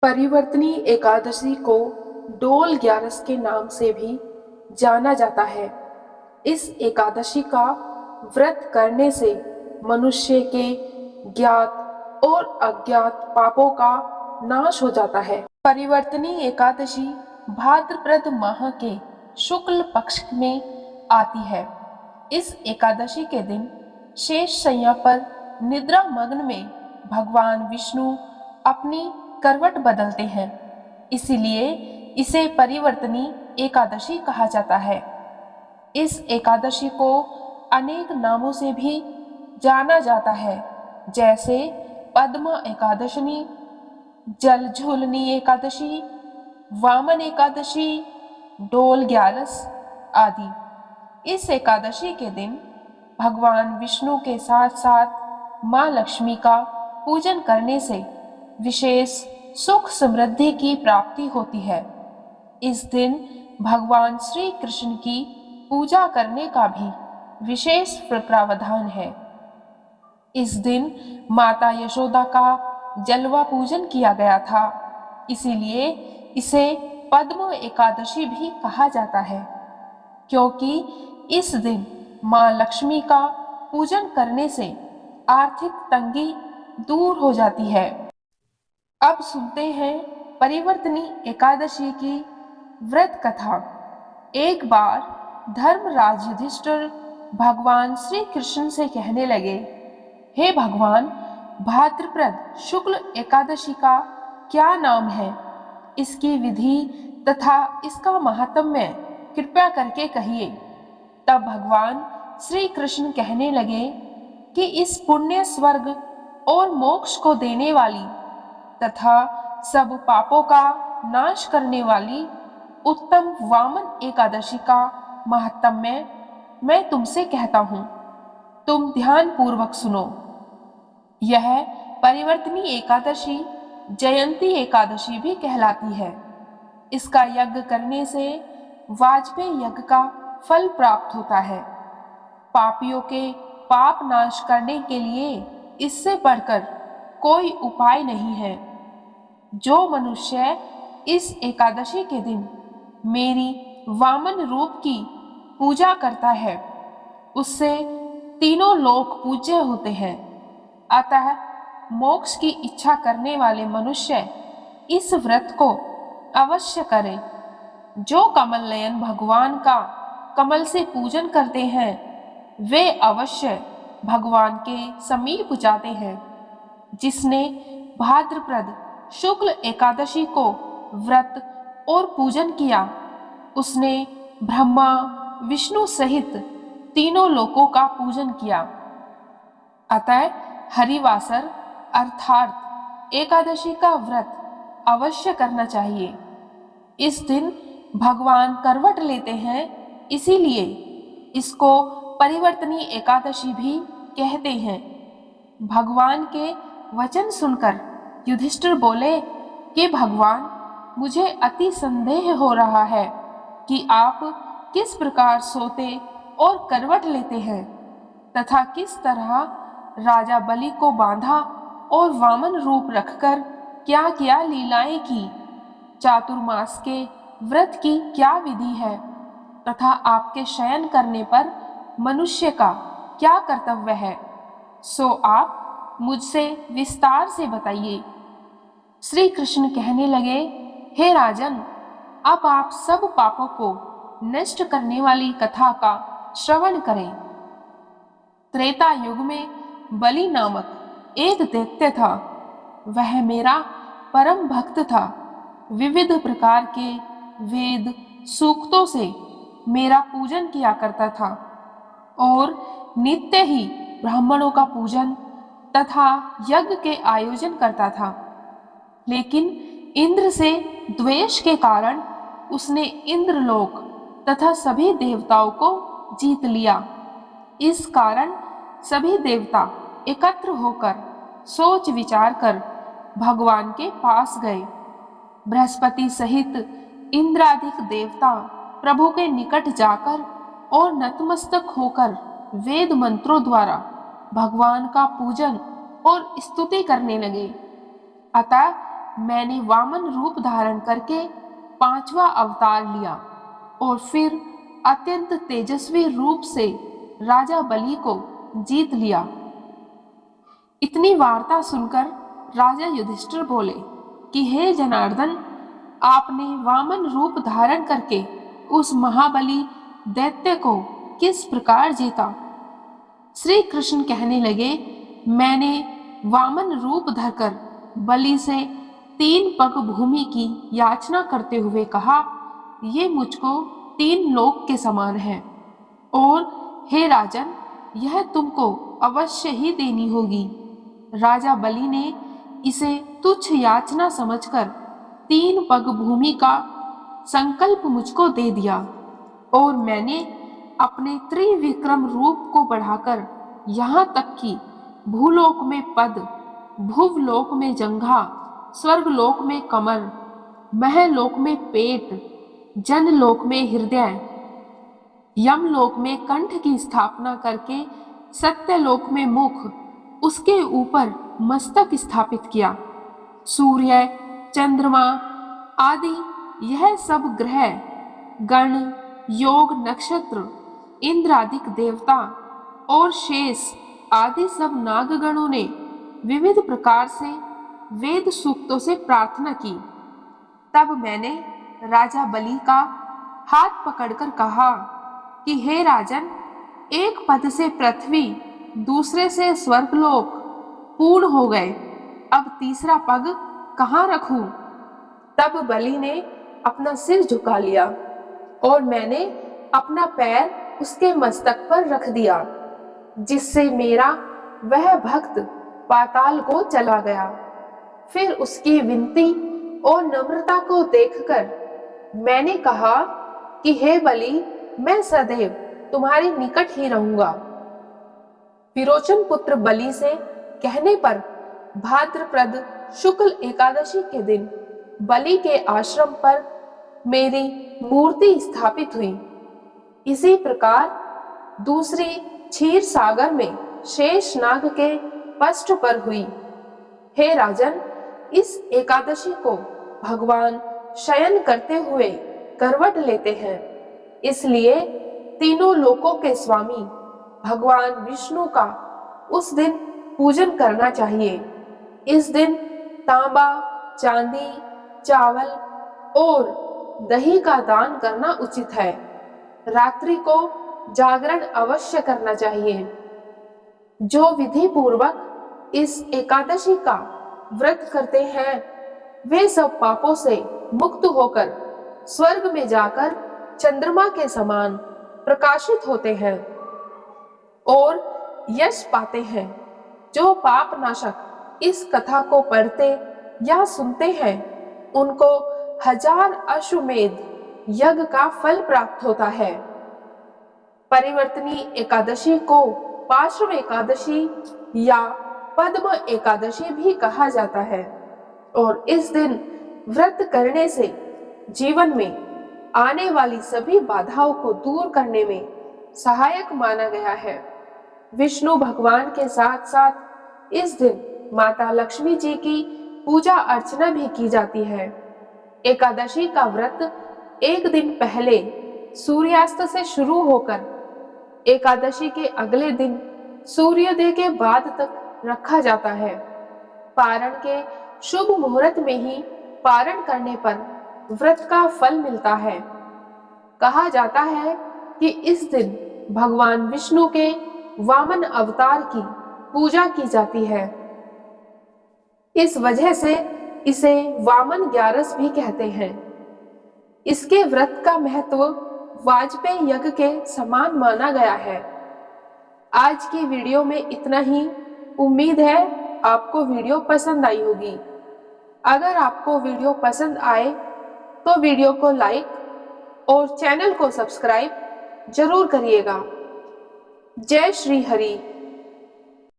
परिवर्तनी एकादशी को डोल ग्यारस के नाम से भी जाना जाता है। इस एकादशी का व्रत करने से मनुष्य के ज्ञात और अज्ञात पापों का नाश हो जाता है। परिवर्तनी एकादशी भाद्रपद माह के शुक्ल पक्ष में आती है। इस एकादशी के दिन शेष शैया पर निद्रा मग्न में भगवान विष्णु अपनी करवट बदलते हैं, इसीलिए इसे परिवर्तनी एकादशी कहा जाता है। इस एकादशी को अनेक नामों से भी जाना जाता है, जैसे पद्मा एकादशी, जलझूलनी एकादशी, वामन एकादशी, डोल ग्यारस आदि। इस एकादशी के दिन भगवान विष्णु के साथ साथ माँ लक्ष्मी का पूजन करने से विशेष सुख समृद्धि की प्राप्ति होती है। इस दिन भगवान श्री कृष्ण की पूजा करने का भी विशेष प्रावधान है। इस दिन माता यशोदा का जलवा पूजन किया गया था, इसीलिए इसे पद्म एकादशी भी कहा जाता है, क्योंकि इस दिन माँ लक्ष्मी का पूजन करने से आर्थिक तंगी दूर हो जाती है। अब सुनते हैं परिवर्तनी एकादशी की व्रत कथा। एक बार धर्मराज युधिष्ठिर भगवान श्री कृष्ण से कहने लगे, हे भगवान, भाद्रपद शुक्ल एकादशी का क्या नाम है? इसकी विधि तथा इसका महात्म्य कृपया करके कहिए। तब भगवान श्री कृष्ण कहने लगे कि इस पुण्य स्वर्ग और मोक्ष को देने वाली तथा सब पापों का नाश करने वाली उत्तम वामन एकादशी का महात्म्य मैं तुमसे कहता हूँ। तुम ध्यान पूर्वक सुनो। यह परिवर्तनी एकादशी जयंती एकादशी भी कहलाती है। इसका यज्ञ करने से वाजपेय यज्ञ का फल प्राप्त होता है। पापियों के पाप नाश करने के लिए इससे बढ़कर कोई उपाय नहीं है। जो मनुष्य इस एकादशी के दिन मेरी वामन रूप की पूजा करता है, उससे तीनों लोक पूज्य होते हैं। अतः मोक्ष की इच्छा करने वाले मनुष्य इस व्रत को अवश्य करें। जो कमल नयन भगवान का कमल से पूजन करते हैं, वे अवश्य भगवान के समीप जाते हैं। जिसने भाद्रपद शुक्ल एकादशी को व्रत और पूजन किया, उसने ब्रह्मा विष्णु सहित तीनों लोकों का पूजन किया। अतः हरिवासर अर्थात एकादशी का व्रत अवश्य करना चाहिए। इस दिन भगवान करवट लेते हैं, इसीलिए इसको परिवर्तनी एकादशी भी कहते हैं। भगवान के वचन सुनकर युधिष्ठिर बोले कि भगवान, मुझे अति संदेह हो रहा है कि आप किस प्रकार सोते और करवट लेते हैं तथा किस तरह राजा बलि को बांधा और वामन रूप रखकर क्या क्या लीलाएं की। चातुर्मास के व्रत की क्या विधि है तथा आपके शयन करने पर मनुष्य का क्या कर्तव्य है, सो आप मुझसे विस्तार से बताइए। श्री कृष्ण कहने लगे, हे राजन, अब आप सब पापों को नष्ट करने वाली कथा का श्रवण करें। त्रेता युग में बलि नामक एक दैत्य था। वह मेरा परम भक्त था। विविध प्रकार के वेद सूक्तों से मेरा पूजन किया करता था और नित्य ही ब्राह्मणों का पूजन तथा यज्ञ के आयोजन करता था। लेकिन इंद्र से द्वेष के कारण उसने इंद्रलोक तथा सभी देवताओं को जीत लिया। इस कारण सभी देवता एकत्र होकर सोच विचार कर भगवान के पास गए। बृहस्पति सहित इंद्रादिक देवता प्रभु के निकट जाकर और नतमस्तक होकर वेद मंत्रों द्वारा भगवान का पूजन और स्तुति करने लगे। अतः मैंने वामन रूप धारण करके 5वां अवतार लिया और फिर अत्यंत तेजस्वी रूप से राजा बलि को जीत लिया। इतनी वार्ता सुनकर राजा युधिष्ठिर बोले कि हे जनार्दन, आपने वामन रूप धारण करके उस महाबली दैत्य को किस प्रकार जीता? श्री कृष्ण कहने लगे, मैंने वामन रूप धरकर बलि से 3 पग भूमि की याचना करते हुए कहा, ये मुझको 3 लोक के समान है और हे राजन, यह तुमको अवश्य ही देनी होगी। राजा बलि ने इसे तुच्छ याचना समझकर 3 पग भूमि का संकल्प मुझको दे दिया और मैंने अपने त्रिविक्रम रूप को बढ़ाकर यहाँ तक कि भूलोक में पद, भुवलोक में जंघा, स्वर्गलोक में कमर, महलोक में पेट, जनलोक में हृदय, यमलोक में कंठ की स्थापना करके सत्यलोक में मुख, उसके ऊपर मस्तक स्थापित किया। सूर्य, चंद्रमा आदि यह सब ग्रह, गण, योग, नक्षत्र, इंद्रादिक देवता और शेष आदि सब नागगणों ने विविध प्रकार से वेद सूक्तों से प्रार्थना की। तब मैंने राजा बलि का हाथ पकड़कर कहा कि हे राजन, एक पद से पृथ्वी, दूसरे से स्वर्गलोक पूर्ण हो गए, अब तीसरा पग कहाँ रखूं? तब बलि ने अपना सिर झुका लिया और मैंने अपना पैर उसके मस्तक पर रख दिया, जिससे मेरा वह भक्त पाताल को चला गया। फिर उसकी विनती और नम्रता को देखकर मैंने कहा कि हे बलि, मैं सदैव तुम्हारे निकट ही रहूंगा। विरोचन पुत्र बलि से कहने पर भाद्रपद शुक्ल एकादशी के दिन बलि के आश्रम पर मेरी मूर्ति स्थापित हुई। इसी प्रकार दूसरी क्षीर सागर में शेषनाग के पष्ठ पर हुई। हे राजन, इस एकादशी को भगवान शयन करते हुए करवट लेते हैं, इसलिए तीनों लोकों के स्वामी भगवान विष्णु का उस दिन पूजन करना चाहिए। इस दिन तांबा, चांदी, चावल और दही का दान करना उचित है। रात्रि को जागरण अवश्य करना चाहिए। जो विधि पूर्वक इस एकादशी का व्रत करते हैं, वे सब पापों से मुक्त होकर स्वर्ग में जाकर चंद्रमा के समान प्रकाशित होते हैं और यश पाते हैं। जो पाप नाशक इस कथा को पढ़ते या सुनते हैं, उनको 1000 अश्वमेध यज्ञ का फल प्राप्त होता है। परिवर्तनी एकादशी को पार्श्व एकादशी या पद्म एकादशी भी कहा जाता है और इस दिन व्रत करने से जीवन में आने वाली सभी बाधाओं को दूर करने में सहायक माना गया है। विष्णु भगवान के साथ साथ इस दिन माता लक्ष्मी जी की पूजा अर्चना भी की जाती है। एकादशी का व्रत एक दिन पहले सूर्यास्त से शुरू होकर एकादशी के अगले दिन सूर्योदय के बाद तक रखा जाता है। पारण के शुभ मुहूर्त में ही पारण करने पर व्रत का फल मिलता है। कहा जाता है कि इस दिन भगवान विष्णु के वामन अवतार की पूजा की जाती है। इस वजह से इसे वामन ग्यारस भी कहते हैं। इसके व्रत का महत्व वाजपेयी यज्ञ के समान माना गया है। आज की वीडियो में इतना ही। उम्मीद है आपको वीडियो पसंद आई होगी। अगर आपको वीडियो पसंद आए तो वीडियो को लाइक और चैनल को सब्सक्राइब जरूर करिएगा। जय श्री हरि।